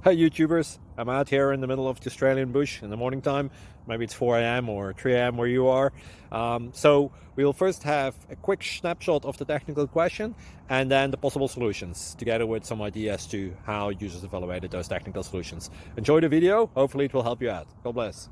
Hi YouTubers, I'm out here in the middle of the Australian bush in the morning time. Maybe it's 4 a.m. or 3 a.m. where you are. So we'll first have a quick snapshot of the technical question and then the possible solutions, together with some ideas to how users evaluated those technical solutions. Enjoy the video, hopefully it will help you out. God bless.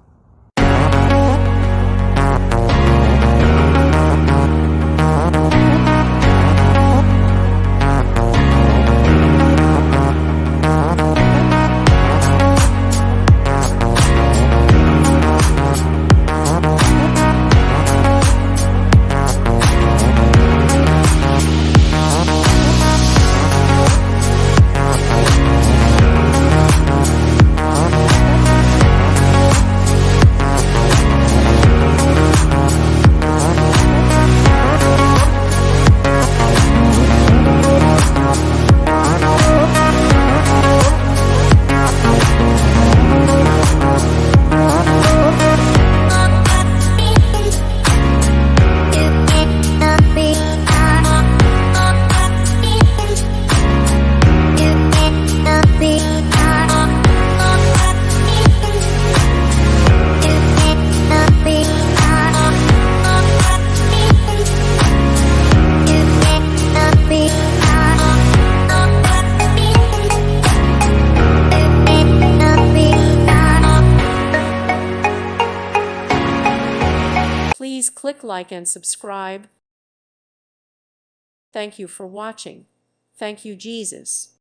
Please click like and subscribe. Thank you for watching. Thank you, Jesus.